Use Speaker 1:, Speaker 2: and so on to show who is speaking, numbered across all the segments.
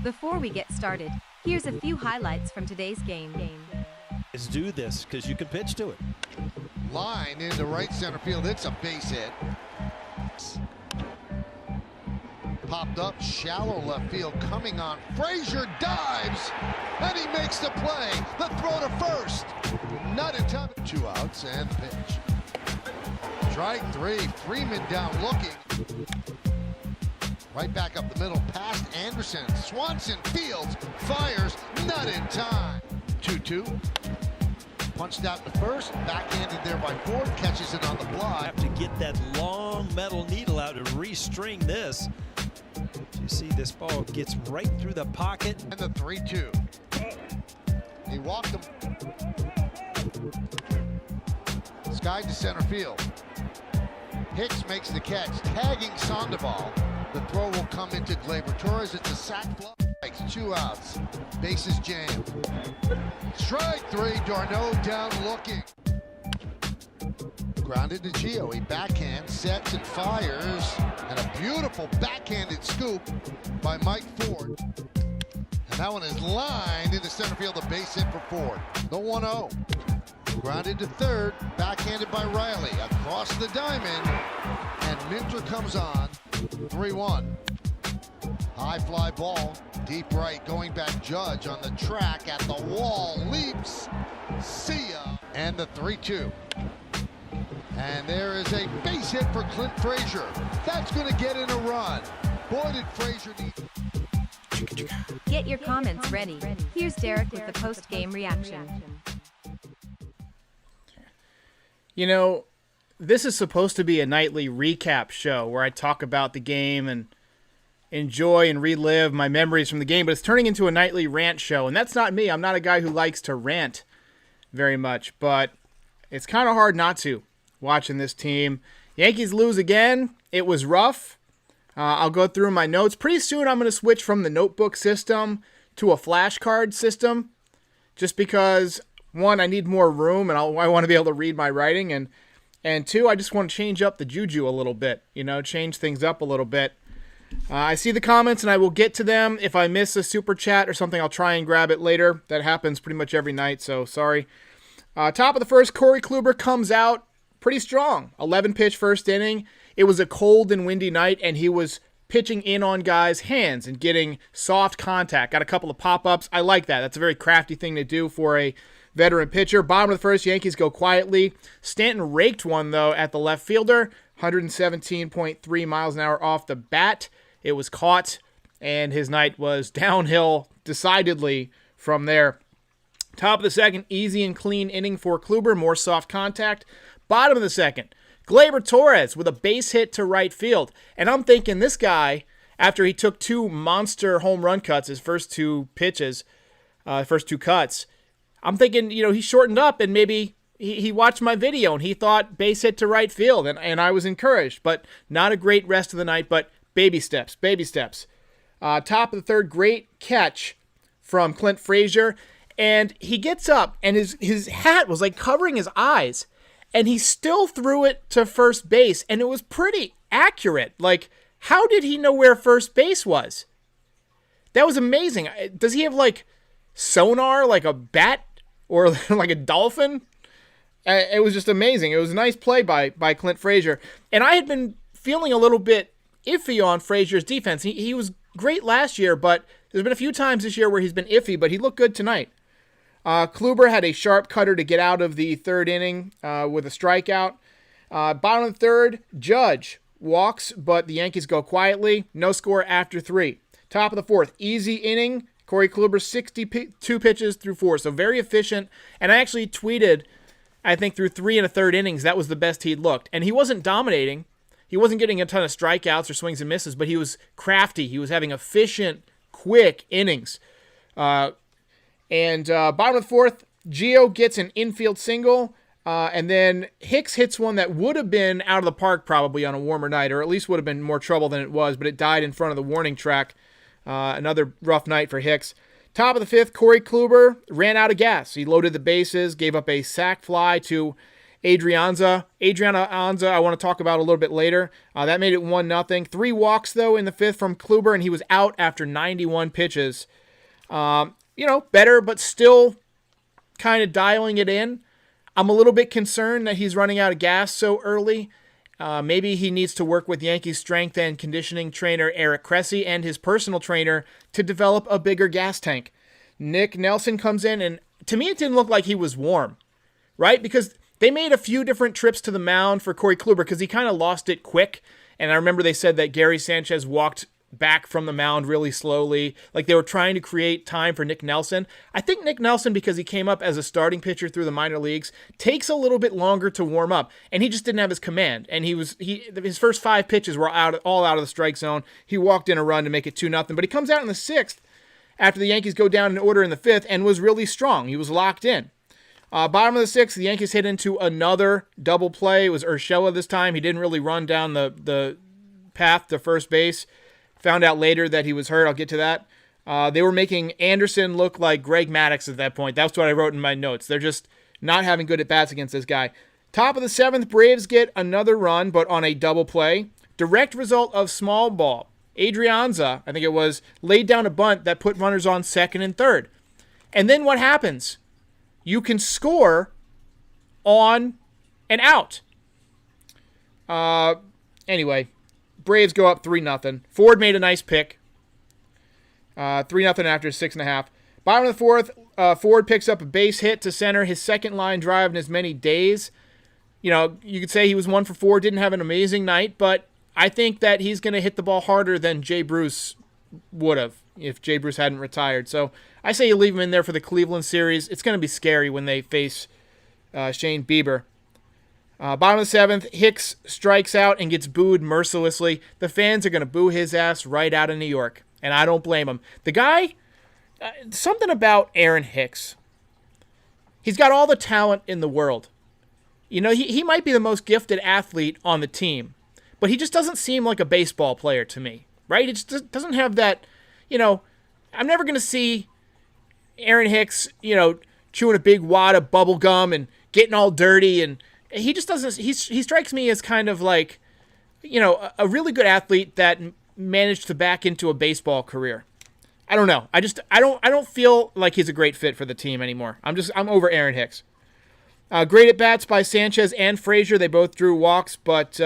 Speaker 1: Before we get started, here's a few highlights from today's game.
Speaker 2: Let's do this because you can pitch to it.
Speaker 3: Line into right center field. It's a base hit. Popped up, shallow left field, coming on. Frazier dives, and he makes the play. The throw to first. Not in time. 2 outs and the pitch. Strike 3. Freeman down looking. Right back up the middle, past Anderson. Swanson fields, fires, not in time. 2-2. Punched out to first, backhanded there by Ford, catches it on the block.
Speaker 2: Have to get that long metal needle out and restring this. You see this ball gets right through the pocket.
Speaker 3: And the 3-2. He walked him. Sky to center field. Hicks makes the catch, tagging Sandoval. The throw will come into Gleyber Torres. It's a sac fly. 2 outs. Bases jammed. Strike 3. D'Arnaud down looking. Grounded to Gio. He backhand, sets and fires. And a beautiful backhanded scoop by Mike Ford. And that one is lined into center field. A base hit for Ford. The 1-0. Grounded to third. Backhanded by Riley. Across the diamond. And Minter comes on. 3-1. High fly ball. Deep right. Going back Judge on the track at the wall. Leaps. See ya. And the 3-2. And there is a base hit for Clint Frazier. That's going to get in a run. Boy, did Frazier need.
Speaker 1: Get your comments ready. Here's Derek with the post-game reaction.
Speaker 4: You know, this is supposed to be a nightly recap show where I talk about the game and enjoy and relive my memories from the game, but it's turning into a nightly rant show, and that's not me. I'm not a guy who likes to rant very much, but it's kind of hard not to watching this team. Yankees lose again. It was rough. I'll go through my notes. Pretty soon I'm going to switch from the notebook system to a flashcard system just because, one, I need more room and I want to be able to read my writing, and two, I just want to change up the juju a little bit, change things up a little bit. I see the comments and I will get to them. If I miss a super chat or something, I'll try and grab it later. That happens pretty much every night, so sorry. Top of the first, Corey Kluber comes out pretty strong. 11-pitch first inning. It was a cold and windy night, and he was pitching in on guys' hands and getting soft contact. Got a couple of pop-ups. I like that. That's a very crafty thing to do for a veteran pitcher. Bottom of the first, Yankees go quietly. Stanton raked one, though, at the left fielder. 117.3 miles an hour off the bat. It was caught, and his night was downhill decidedly from there. Top of the second, easy and clean inning for Kluber. More soft contact. Bottom of the second, Gleyber Torres with a base hit to right field. And I'm thinking this guy, after he took 2 monster home run cuts, his first 2 pitches, first 2 cuts, I'm thinking, he shortened up and maybe he watched my video and he thought base hit to right field. And I was encouraged, but not a great rest of the night, but baby steps, baby steps. Top of the third, great catch from Clint Frazier. And he gets up and his hat was like covering his eyes. And he still threw it to first base, and it was pretty accurate. Like, how did he know where first base was? That was amazing. Does he have, like, sonar, like a bat or like a dolphin? It was just amazing. It was a nice play by Clint Frazier. And I had been feeling a little bit iffy on Frazier's defense. He was great last year, but there's been a few times this year where he's been iffy, but he looked good tonight. Kluber had a sharp cutter to get out of the third inning with a strikeout. Bottom of the third, Judge walks, but the Yankees go quietly. No score after 3. Top of the fourth, easy inning. Corey Kluber, 62 pitches through 4, so very efficient. And I actually tweeted, I think through 3 1/3 innings, that was the best he'd looked. And he wasn't dominating. He wasn't getting a ton of strikeouts or swings and misses, but he was crafty. He was having efficient, quick innings. And bottom of the fourth, Gio gets an infield single, and then Hicks hits one that would have been out of the park probably on a warmer night, or at least would have been more trouble than it was, but it died in front of the warning track. Another rough night for Hicks. Top of the fifth, Corey Kluber ran out of gas. He loaded the bases, gave up a sac fly to Adriana Anza, I want to talk about a little bit later. That made it 1-0. 3 walks, though, in the 5th from Kluber, and he was out after 91 pitches. Better, but still kind of dialing it in. I'm a little bit concerned that he's running out of gas so early. Maybe he needs to work with Yankees strength and conditioning trainer Eric Cressy and his personal trainer to develop a bigger gas tank. Nick Nelson comes in, and to me it didn't look like he was warm, right? Because they made a few different trips to the mound for Corey Kluber because he kind of lost it quick. And I remember they said that Gary Sanchez walked back from the mound really slowly. Like they were trying to create time for Nick Nelson. I think Nick Nelson, because he came up as a starting pitcher through the minor leagues, takes a little bit longer to warm up. And he just didn't have his command. And his first 5 pitches were all out of the strike zone. He walked in a run to make it 2-0. But he comes out in the 6th after the Yankees go down in order in the 5th and was really strong. He was locked in. Bottom of the 6th, the Yankees hit into another double play. It was Urshela this time. He didn't really run down the path to first base. Found out later that he was hurt. I'll get to that. They were making Anderson look like Greg Maddux at that point. That's what I wrote in my notes. They're just not having good at-bats against this guy. Top of the 7th, Braves get another run, but on a double play. Direct result of small ball. Adrianza, I think it was, laid down a bunt that put runners on 2nd and 3rd. And then what happens? You can score on an out. Anyway, Braves go up 3-0. Ford made a nice pick. 3-0 after 6.5. Bottom of the 4th, Ford picks up a base hit to center, his second line drive in as many days. You could say he was 1 for 4, didn't have an amazing night, but I think that he's going to hit the ball harder than Jay Bruce would have if Jay Bruce hadn't retired. So I say you leave him in there for the Cleveland series. It's going to be scary when they face Shane Bieber. Bottom of the 7th, Hicks strikes out and gets booed mercilessly. The fans are going to boo his ass right out of New York, and I don't blame him. The guy, something about Aaron Hicks. He's got all the talent in the world. He might be the most gifted athlete on the team, but he just doesn't seem like a baseball player to me, right? It just doesn't have that, I'm never going to see Aaron Hicks, chewing a big wad of bubble gum and getting all dirty, and he just doesn't, he strikes me as kind of like, a really good athlete that managed to back into a baseball career. I don't know. I don't feel like he's a great fit for the team anymore. I'm over Aaron Hicks. Great at bats by Sanchez and Frazier. They both drew walks, but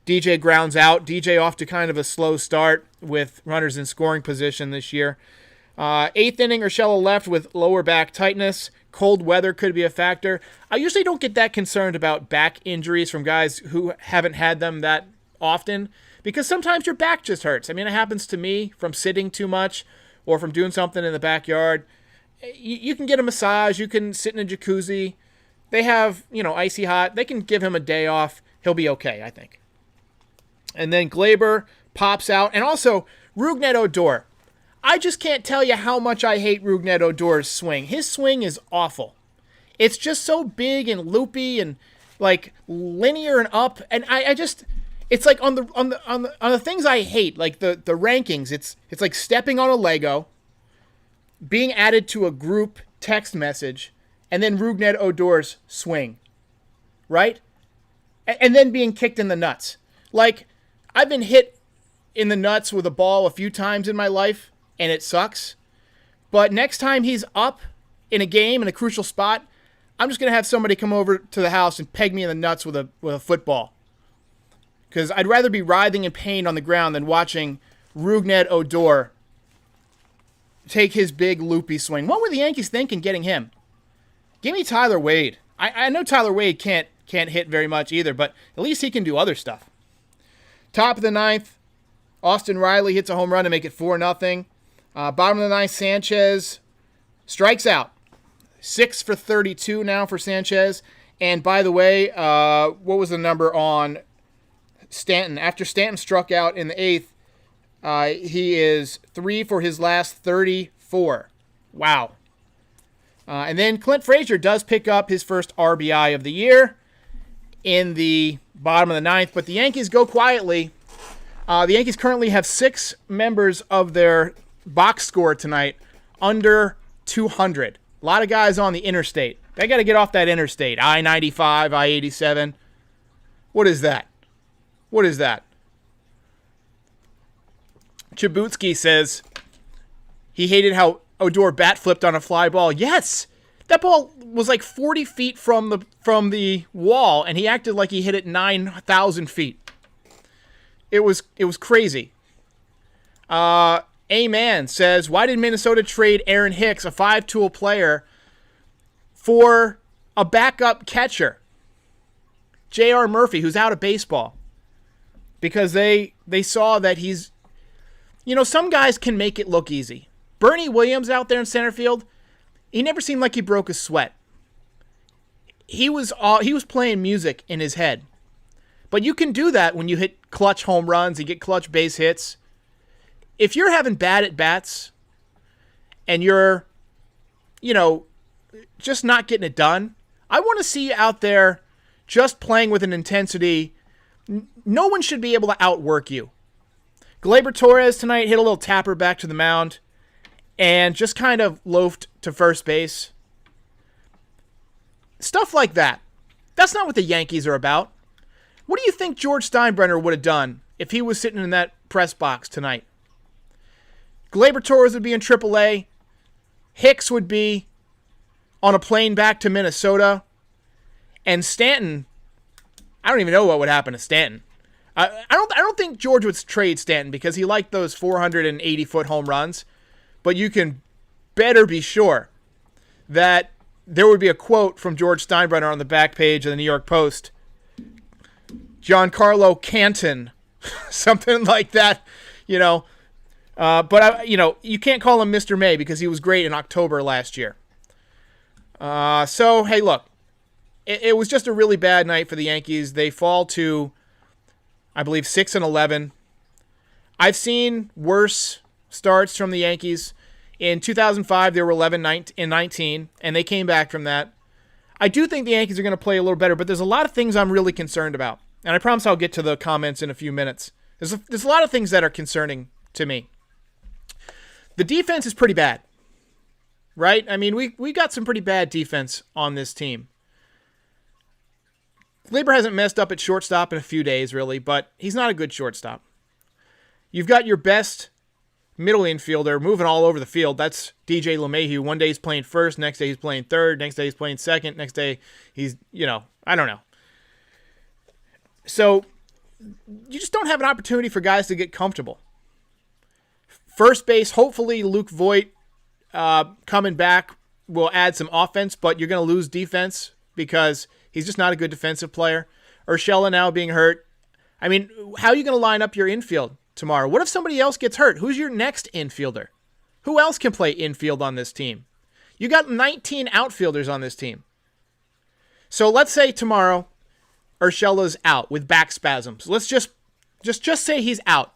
Speaker 4: DJ grounds out. DJ off to kind of a slow start with runners in scoring position this year. 8th inning, Urshela left with lower back tightness. Cold weather could be a factor. I usually don't get that concerned about back injuries from guys who haven't had them that often, because sometimes your back just hurts. I mean, it happens to me from sitting too much or from doing something in the backyard. You can get a massage. You can sit in a jacuzzi. They have, icy hot. They can give him a day off. He'll be okay, I think. And then Glaber pops out. And also, Rougned Odor. I just can't tell you how much I hate Rougned Odor's swing. His swing is awful. It's just so big and loopy and like linear and up. And I just, it's like on the things I hate, like the rankings. It's like stepping on a Lego, being added to a group text message, and then Rougned Odor's swing, right? And then being kicked in the nuts. Like, I've been hit in the nuts with a ball a few times in my life, and it sucks. But next time he's up in a game in a crucial spot, I'm just going to have somebody come over to the house and peg me in the nuts with a football. Because I'd rather be writhing in pain on the ground than watching Rougned Odor take his big loopy swing. What were the Yankees thinking getting him? Give me Tyler Wade. I know Tyler Wade can't hit very much either, but at least he can do other stuff. Top of the 9th, Austin Riley hits a home run to make it 4-0. Bottom of the 9th, Sanchez strikes out. 6 for 32 now for Sanchez. And by the way, what was the number on Stanton? After Stanton struck out in the 8th, he is 3 for his last 34. Wow. And then Clint Frazier does pick up his first RBI of the year in the bottom of the 9th, but the Yankees go quietly. The Yankees currently have 6 members of their box score tonight under 200. A lot of guys on the interstate. They got to get off that interstate. I-95, I-87. What is that? What is that? Chabutsky says he hated how Odor bat flipped on a fly ball. Yes! That ball was like 40 feet from the wall, and he acted like he hit it 9,000 feet. It was crazy. A-Man says, why did Minnesota trade Aaron Hicks, a 5-tool player, for a backup catcher, J.R. Murphy, who's out of baseball? Because they saw that he's, some guys can make it look easy. Bernie Williams out there in center field, he never seemed like he broke a sweat. He was playing music in his head. But you can do that when you hit clutch home runs, you get clutch base hits. If you're having bad at-bats and you're, just not getting it done, I want to see you out there just playing with an intensity. No one should be able to outwork you. Gleyber Torres tonight hit a little tapper back to the mound and just kind of loafed to first base. Stuff like that. That's not what the Yankees are about. What do you think George Steinbrenner would have done if he was sitting in that press box tonight? Gleyber Torres would be in AAA. Hicks would be on a plane back to Minnesota. And Stanton, I don't even know what would happen to Stanton. I don't think George would trade Stanton because he liked those 480-foot home runs. But you can better be sure that there would be a quote from George Steinbrenner on the back page of the New York Post. Giancarlo Canton, something like that, But you can't call him Mr. May because he was great in October last year. So hey, look, it was just a really bad night for the Yankees. They fall to, I believe, 6-11. I've seen worse starts from the Yankees. In 2005, they were 11-19, and they came back from that. I do think the Yankees are going to play a little better, but there's a lot of things I'm really concerned about. And I promise I'll get to the comments in a few minutes. There's a lot of things that are concerning to me. The defense is pretty bad, right? I mean, we got some pretty bad defense on this team. Gleyber hasn't messed up at shortstop in a few days, really, but he's not a good shortstop. You've got your best middle infielder moving all over the field. That's DJ LeMahieu. One day he's playing first, next day he's playing third, next day he's playing second, next day he's, I don't know. So you just don't have an opportunity for guys to get comfortable. First base, hopefully Luke Voit coming back will add some offense, but you're going to lose defense because he's just not a good defensive player. Urshela now being hurt. I mean, how are you going to line up your infield tomorrow? What if somebody else gets hurt? Who's your next infielder? Who else can play infield on this team? You got 19 outfielders on this team. So let's say tomorrow Urshela's out with back spasms. Let's just say he's out.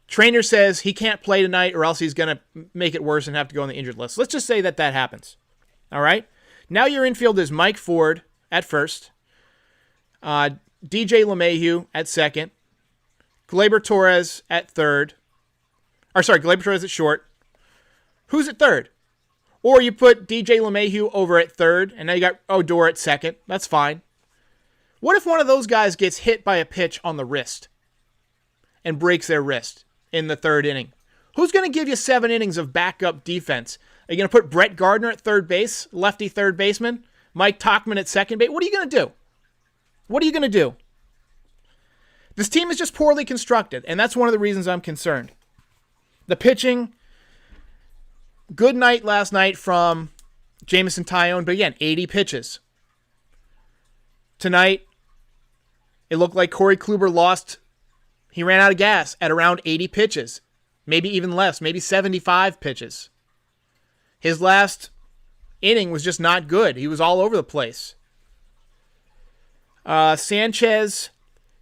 Speaker 4: Trainer says he can't play tonight or else he's going to make it worse and have to go on the injured list. Let's just say that happens. All right? Now your infield is Mike Ford at first, DJ LeMahieu at second, Gleyber Torres at third. Gleyber Torres at short. Who's at third? Or you put DJ LeMahieu over at third, and now you got Odor at second. That's fine. What if one of those guys gets hit by a pitch on the wrist and breaks their wrist in the third inning? Who's going to give you 7 innings of backup defense? Are you going to put Brett Gardner at third base, lefty third baseman, Mike Tauchman at second base? What are you going to do? What are you going to do? This team is just poorly constructed, and that's one of the reasons I'm concerned. The pitching, good night last night from Jameson Taillon, but again, 80 pitches. Tonight, it looked like Corey Kluber lost. He ran out of gas at around 80 pitches, maybe even less, maybe 75 pitches. His last inning was just not good. He was all over the place. Sanchez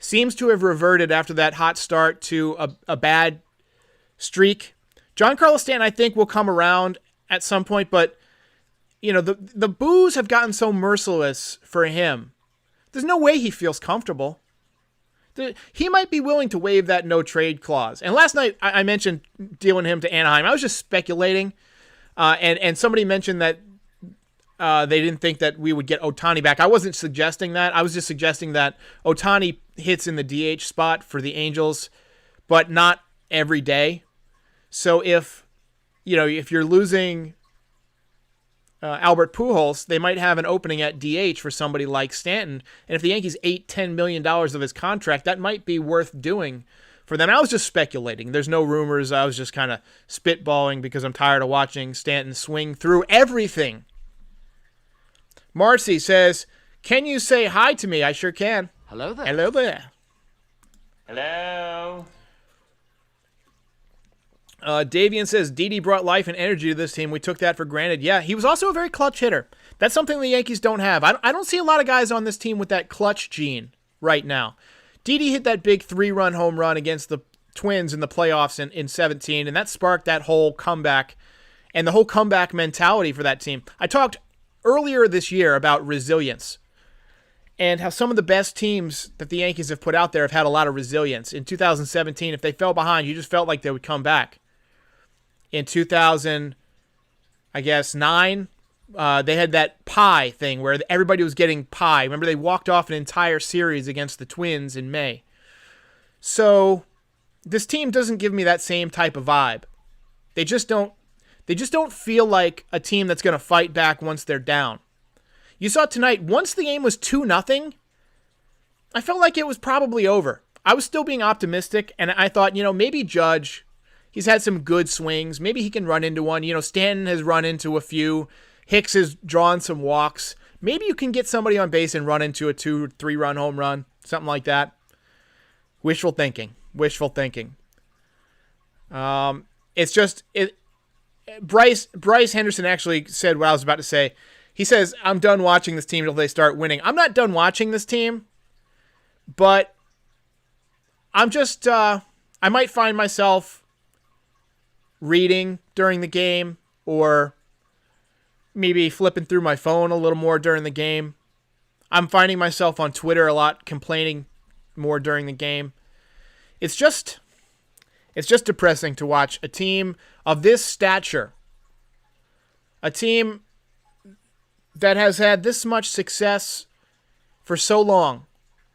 Speaker 4: seems to have reverted after that hot start to a bad streak. Giancarlo Stanton, I think, will come around at some point, but the boos have gotten so merciless for him. There's no way he feels comfortable. He might be willing to waive that no-trade clause. And last night, I mentioned dealing him to Anaheim. I was just speculating, and somebody mentioned that they didn't think that we would get Ohtani back. I wasn't suggesting that. I was just suggesting that Ohtani hits in the DH spot for the Angels, but not every day. So if you're losing Albert Pujols, they might have an opening at DH for somebody like Stanton. And if the Yankees ate $10 million of his contract, that might be worth doing for them. I was just speculating. There's no rumors. I was just kind of spitballing because I'm tired of watching Stanton swing through everything. Marcy says, "Can you say hi to me?" I sure can.
Speaker 5: Hello there.
Speaker 4: Hello there.
Speaker 5: Hello.
Speaker 4: Davian says, Didi brought life and energy to this team. We took that for granted. Yeah, he was also a very clutch hitter. That's something the Yankees don't have. I don't see a lot of guys on this team with that clutch gene right now. Didi hit that big 3-run home run against the Twins in the playoffs in 17, and that sparked that whole comeback and the whole comeback mentality for that team. I talked earlier this year about resilience and how some of the best teams that the Yankees have put out there have had a lot of resilience. In 2017, if they fell behind, you just felt like they would come back. In 2009, they had that pie thing where everybody was getting pie. Remember, they walked off an entire series against the Twins in May. So this team doesn't give me that same type of vibe. They just don't feel like a team that's going to fight back once they're down. You saw tonight, once the game was 2-0, I felt like it was probably over. I was still being optimistic, and I thought, maybe Judge, he's had some good swings. Maybe he can run into one. Stanton has run into a few. Hicks has drawn some walks. Maybe you can get somebody on base and run into a 2-3 run home run, something like that. Wishful thinking. It's just Bryce Henderson actually said what I was about to say. He says, I'm done watching this team until they start winning. I'm not done watching this team, but I'm just, I might find myself reading during the game or maybe flipping through my phone a little more during the game. I'm finding myself on Twitter a lot, complaining more during the game. It's just depressing to watch a team of this stature, a team that has had this much success for so long,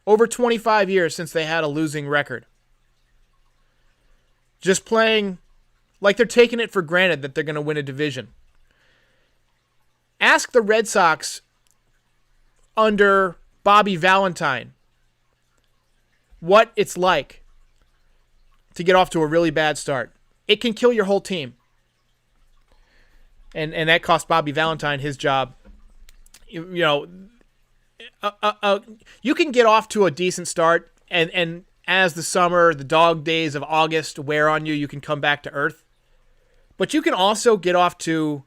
Speaker 4: over 25 years since they had a losing record. Just playing like they're taking it for granted that they're going to win a division. Ask the Red Sox under Bobby Valentine what it's like to get off to a really bad start. It can kill your whole team. And that cost Bobby Valentine his job. You can get off to a decent start, and as the summer, the dog days of August wear on you, you can come back to earth. But you can also get off to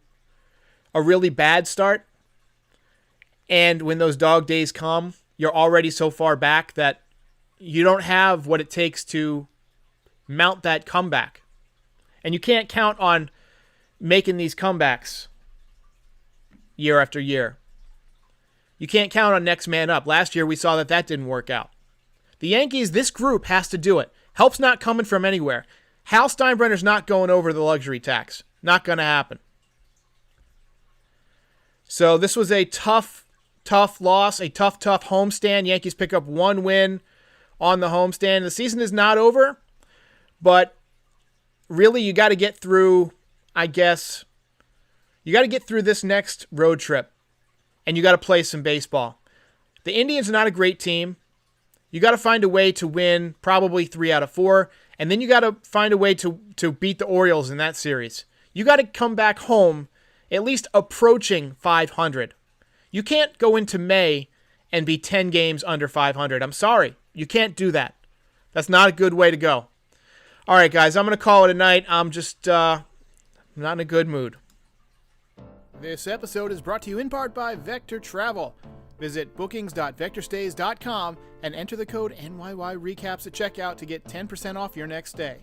Speaker 4: a really bad start, and when those dog days come, you're already so far back that you don't have what it takes to mount that comeback. And you can't count on making these comebacks year after year. You can't count on next man up. Last year we saw that didn't work out. The Yankees, this group has to do it. Help's not coming from anywhere. Hal Steinbrenner's not going over the luxury tax. Not going to happen. So this was a tough loss, a tough homestand. Yankees pick up one win on the homestand. The season is not over, but really you got to get through, I guess, you got to get through this next road trip, and you got to play some baseball. The Indians are not a great team. You got to find a way to win probably 3 out of 4, and then you got to find a way to beat the Orioles in that series. You got to come back home at least approaching 500. You can't go into May and be 10 games under 500. I'm sorry. You can't do that. That's not a good way to go. All right, guys, I'm going to call it a night. I'm just not in a good mood. This episode is brought to you in part by Vector Travel. Visit bookings.vectorstays.com and enter the code NYY Recaps at checkout to get 10% off your next stay.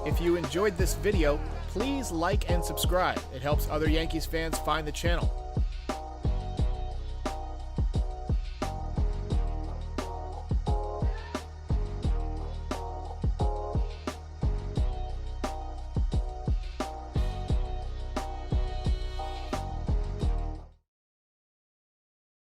Speaker 4: If you enjoyed this video, please like and subscribe. It helps other Yankees fans find the channel.